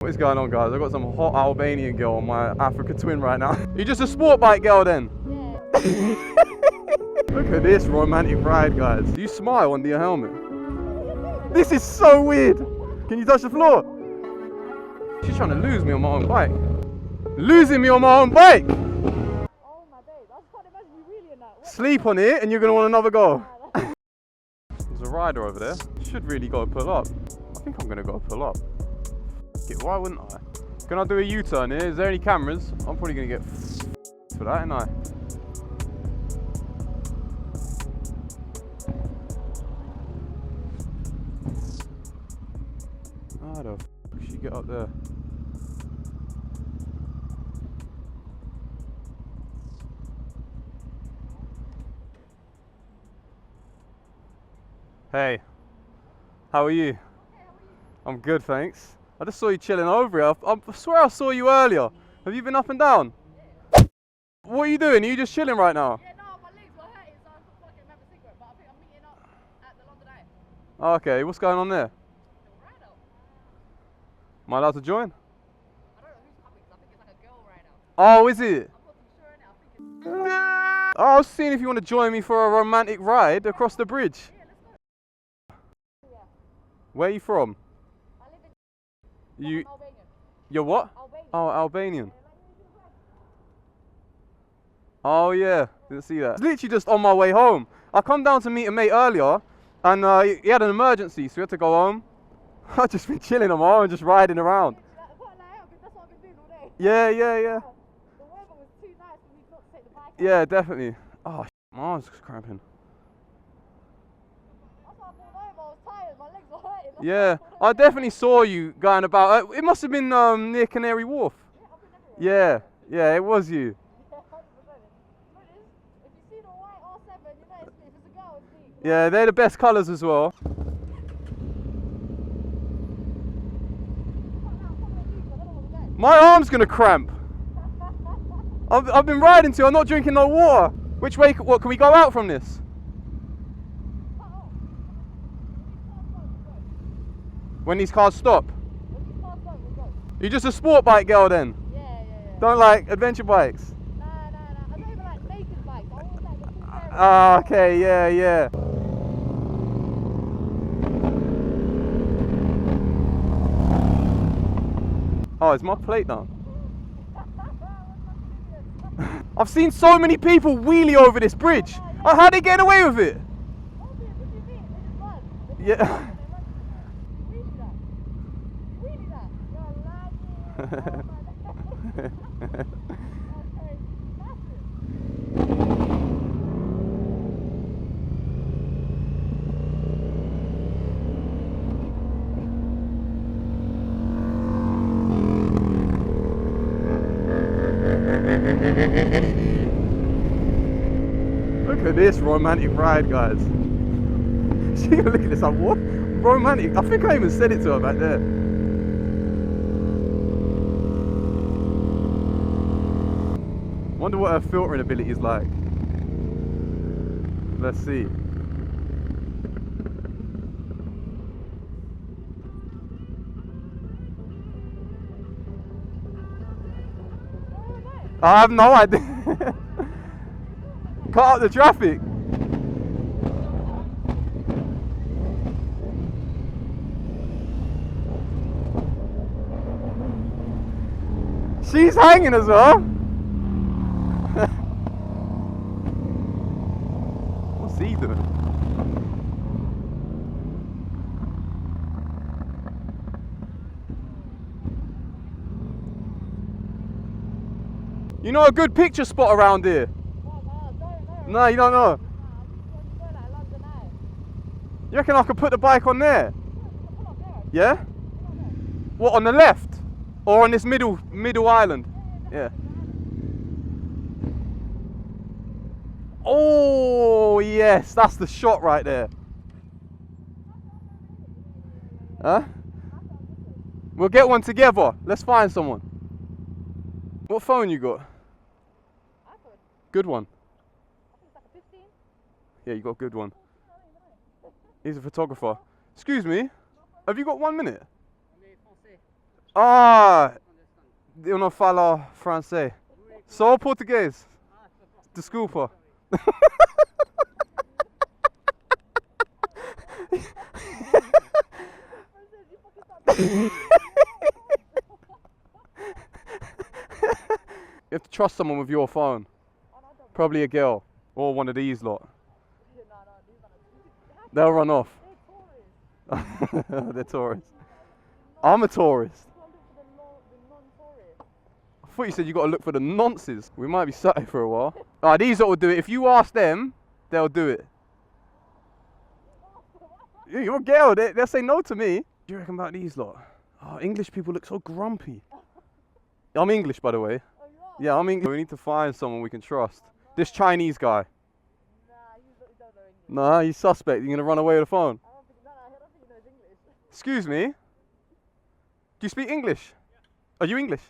What is going on, guys? I've got some hot Albanian girl on my Africa twin right now. You're just a sport bike girl then? Yeah. Look at this romantic ride, guys. You smile under your helmet. This is so weird. Can you touch the floor? She's trying to lose me on my own bike. Losing me on my own bike! Oh my days, I can't imagine you really in that. Sleep on it and you're going to want another go. There's a rider over there. Should really go pull up. I think I'm going to go pull up. Why wouldn't I? Can I do a U-turn here? Is there any cameras? I'm probably going to get for that, ain't I? How the f*** she get up there? Hey, how are you? I'm good, thanks. I just saw you chilling over here. I swear I saw you earlier. Have you been up and down? Yeah. What are you doing? Are you just chilling right now? Yeah, no, my legs were hurting, so I thought I could have a cigarette, but I think I'm meeting up at the London Eye. Oh, okay, what's going on there? Ride out. Am I allowed to join? I don't know who's coming, because I think it's like a girl ride out. Oh, is it? I'm not too sure now. I think it's... Oh, I was seeing if you want to join me for a romantic ride across the bridge. Yeah, let's go. Yeah. Where are you from? I live in... You... Albanian. You're what? Albanian. Oh, Albanian. Oh yeah, didn't see that. It's literally just on my way home. I come down to meet a mate earlier, and he had an emergency, so we had to go home. I've just been chilling on my own, just riding around. That's what I've been doing all day. Yeah. The weather was too nice for me not to take the bike out. Yeah, definitely. Oh, my arms are cramping. That's why I pulled over. I was tired. My legs were hurting. Yeah, I definitely saw you going about. It must have been near Canary Wharf. Yeah, I've been everywhere. Yeah, it was you. Yeah, 100%. If you see the white R7, you know if it's a girl, it's me. Yeah, they're the best colours as well. My arm's gonna cramp. I've been riding to. I'm not drinking no water. Which way? What? Can we go out from this? When these cars stop. You're just a sport bike girl then? Yeah. Don't like adventure bikes? Nah. I don't even like naked bikes. I always like the full pair. Ah, okay, yeah. Oh, is my plate down? I've seen so many people wheelie over this bridge. Oh, how they get away with it? Yeah. Look at this romantic ride, guys. She gonna look at this like, what? Romantic? I think I even said it to her back there. Wonder what her filtering ability is like. Let's see. I have no idea. Cut out the traffic. She's hanging as well. What's he doing? You know a good picture spot around here? No, you don't know. You reckon I could put the bike on there? Yeah? What, on the left? Or on this middle island? Yeah. Oh, yes, that's the shot right there. Huh? We'll get one together. Let's find someone. What phone you got? iPhone. Good one. I think it's like a 15. Yeah, you got a good one. He's a photographer. Excuse me, have you got 1 minute? Ah, eu não falo francês. Só português. Desculpa. You have to trust someone with your phone. Probably a girl or one of these lot. They'll run off. They're tourists. I'm a tourist. I thought you said you got to look for the nonces. We might be sat here for a while. Ah, these lot will do it. If you ask them, they'll do it. Yeah, you're a girl. They'll say no to me. What do you reckon about these lot? Oh, English people look so grumpy. I'm English, by the way. Yeah, I'm English. We need to find someone we can trust. This Chinese guy. Nah, he's suspect. You're gonna run away with the phone. I don't think he knows English. Excuse me? Do you speak English? Are you English?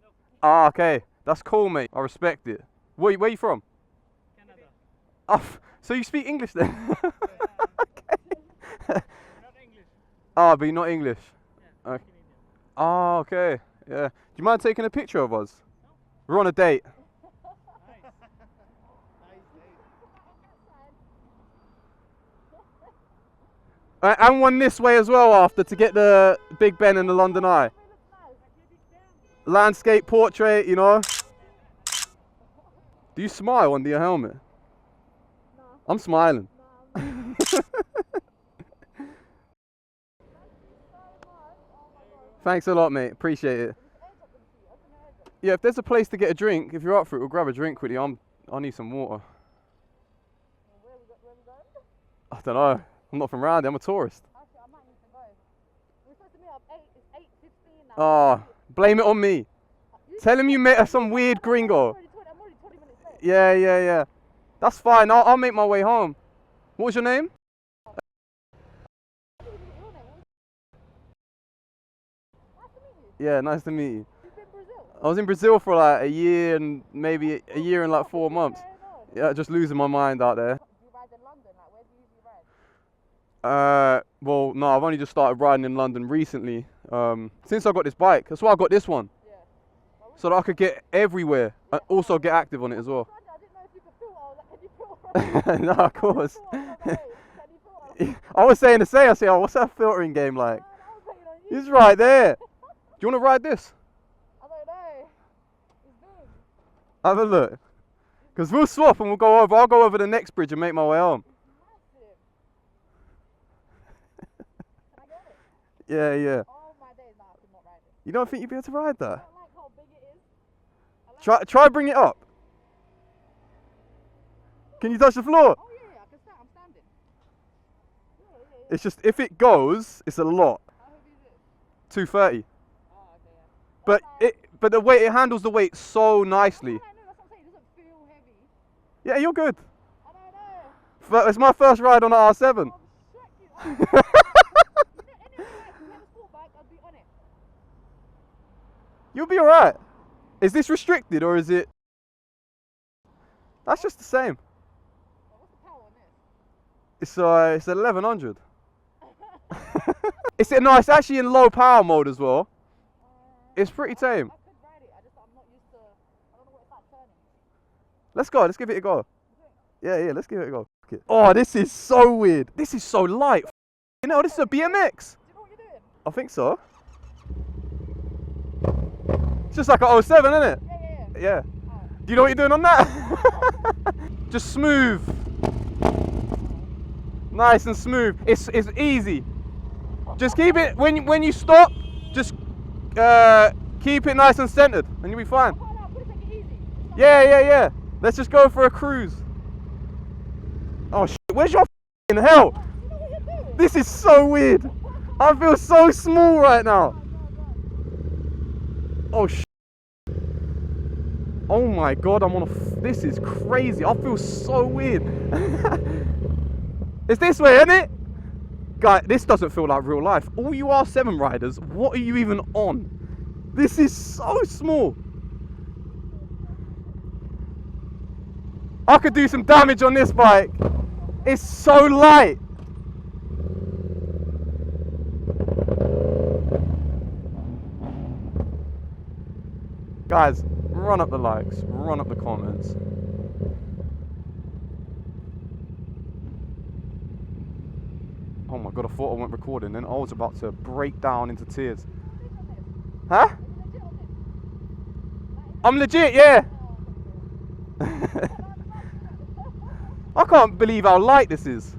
No. Ah, okay. That's cool, mate. I respect it. Where are you from? Canada. Oh, so you speak English then? Okay. Not English. Ah, but you're not English. Yeah, Okay. Canadian. Ah, okay. Yeah. Do you mind taking a picture of us? We're on a date. Nice. Nice day. And one this way as well after to get the Big Ben and the London Eye. Landscape portrait, you know. Do you smile under your helmet? No. I'm smiling. No. Thanks a lot, mate. Appreciate it. Yeah, if there's a place to get a drink, if you're up for it, we'll grab a drink quickly. I need some water. Where we going? I don't know. I'm not from around here. I'm a tourist. Actually, I might need to go. We're supposed to meet up 8. It's 8:15 now. Oh, blame it on me. Tell him you met some weird gringo. I'm already 20 minutes late. Yeah. That's fine. I'll make my way home. What was your name? Nice to meet you. Yeah, nice to meet you. You've been Brazil? I was in Brazil for like a year and maybe a year and like 4 months. Yeah, just losing my mind out there. Do you ride in London? Like, where do you usually ride? Well, no, I've only just started riding in London recently. Since I got this bike. That's why I got this one. Yeah. So that I could get everywhere and also get active on it as well. I didn't know if you could filter. I was like, can you filter? No, of course. Can you filter? I was saying the same. I say, oh, what's that filtering game like? I was waiting on you. He's right there. Do you want to ride this? I don't know. It's big. Have a look. Because we'll swap and we'll go over. I'll go over the next bridge and make my way home. Massive. Can I get it? Yeah. Oh my days, nah, I could not ride it. You don't think you'd be able to ride I that? don't like how big it is. I like Try bring it up. Can you touch the floor? Oh yeah, I can stand. I'm standing. Yeah. It's just, if it goes, it's a lot. How heavy is it? 230. Oh, okay, yeah. But the weight, it handles the weight so nicely. No, that's what I'm saying. It doesn't feel heavy. Yeah, you're good. I don't know. It's my first ride on the R7. I'm shocked. You know, any bike, if you had a sport bike, I'd be on it. You'll be alright. Is this restricted or is it? That's just the same. Well, what's the power on this? It's 1100. It's actually in low power mode as well. It's pretty tame. I could ride it. I'm not used to. I don't know what it's like turning. Let's go. Let's give it a go. Yeah. Let's give it a go. Okay. Oh, this is so weird. This is so light. You know, this is a BMX. Do you know what you're doing? I think so. It's just like a 07, isn't it? Yeah. Alright. Do you know what you're doing on that? Just smooth. Nice and smooth. It's easy. Just keep it when you stop. Just keep it nice and centered, and you'll be fine. Oh, no, put it take it easy. Yeah. Let's just go for a cruise. Oh shit! Where's your f***ing hell? You know what you're doing? This is so weird. I feel so small right now. Oh shit! Oh my god! I'm on a. This is crazy. I feel so weird. It's this way, isn't it? Guy, this doesn't feel like real life. All you R7 riders, what are you even on? This is so small. I could do some damage on this bike. It's so light. Guys, run up the likes, run up the comments. Oh my god, I thought I weren't recording then. I was about to break down into tears. Huh? I'm legit, yeah. I can't believe how light this is.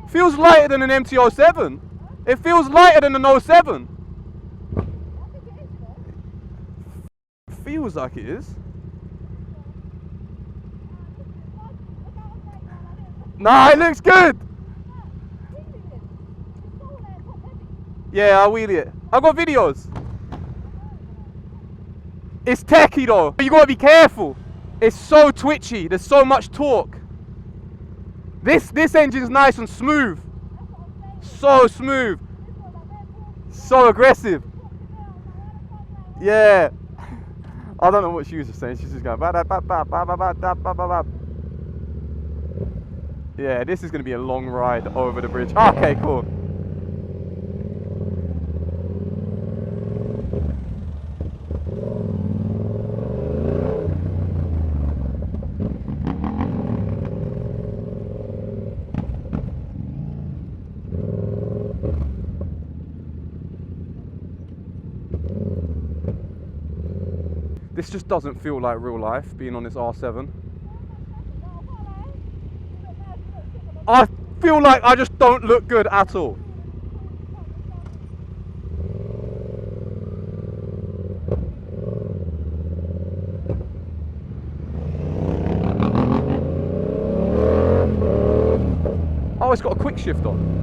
Feels lighter than an MT-07. It feels lighter than an 07. Feels like it is. Nah, it looks good. Yeah, I'll wheel it. I've got videos. It's techie though. You gotta be careful. It's so twitchy. There's so much torque. This engine's nice and smooth. So smooth. So aggressive. Yeah. I don't know what she was just saying. She's just going. Yeah, this is gonna be a long ride over the bridge. Okay, cool. This just doesn't feel like real life, being on this R7. I feel like I just don't look good at all. Oh, it's got a quick shift on.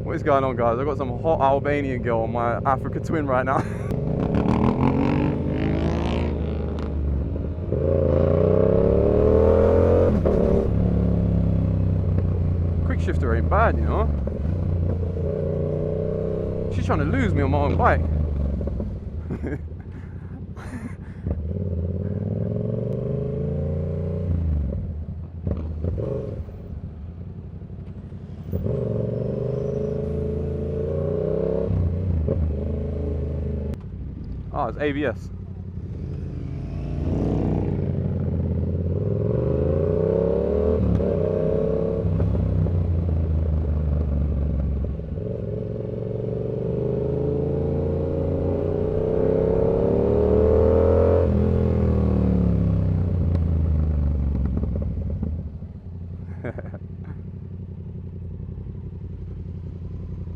What is going on, guys? I've got some hot Albanian girl on my Africa Twin right now. Quick shifter ain't bad, you know. She's trying to lose me on my own bike. Oh, it's ABS.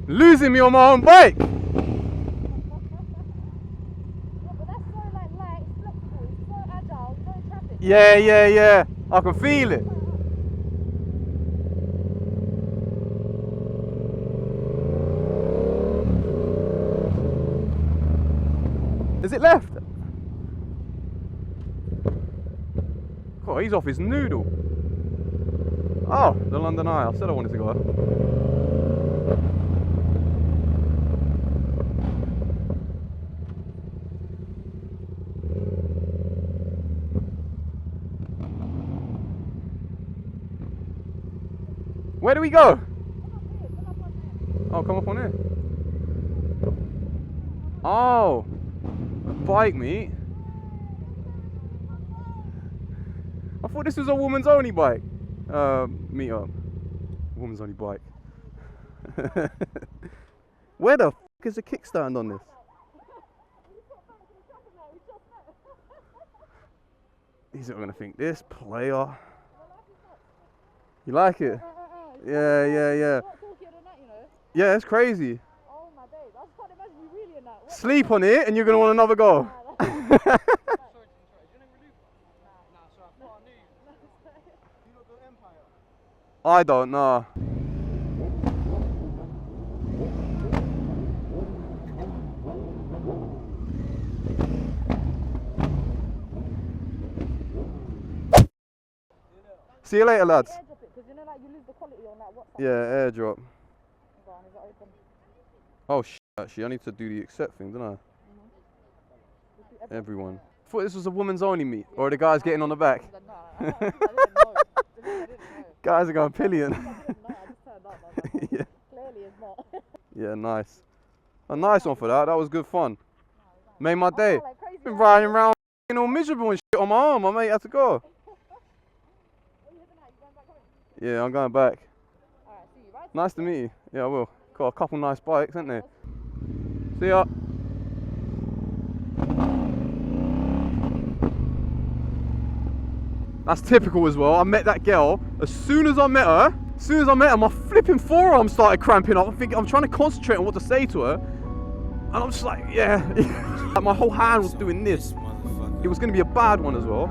Losing me on my own bike. Yeah. I can feel it. Is it left? Oh, he's off his noodle. Oh, the London Eye. I said I wanted to go up. Where do we go? Oh, come up on here. Oh, bike meet. I thought this was a woman's only bike. Meet up. Woman's only bike. Where the f is the kickstand on this? He's not gonna think this player. You like it? Yeah. Yeah, it's crazy. Oh my days, I just can't imagine you really in that. Sleep on it and you're gonna want another go. I don't know. See you later, lads. Airdrop it, because you know, like, you lose the quality on that WhatsApp. Yeah, airdrop. Go on, is it open? Oh shit, actually, I need to do the accept thing, don't I? Everyone. I thought this was a woman's only meet, or the guys getting on the back. No, I didn't know. Guys are going pillion. No, I just turned up. I was like, Yeah. clearly it's not. Yeah, nice. A nice one for that. That was good fun. Made my I day. felt like crazy. Been riding around all miserable and shit on my arm. My mate had to go. Where you heading at? You going back home? Yeah, I'm going back. Alright, see you, right? Nice to meet you. Yeah, I will. Got a couple nice bikes, ain't there? See ya. That's typical as well. I met that girl. As soon as I met her, my flipping forearm started cramping up. I'm trying to concentrate on what to say to her. And I'm just like, yeah. Like my whole hand was doing this. It was going to be a bad one as well.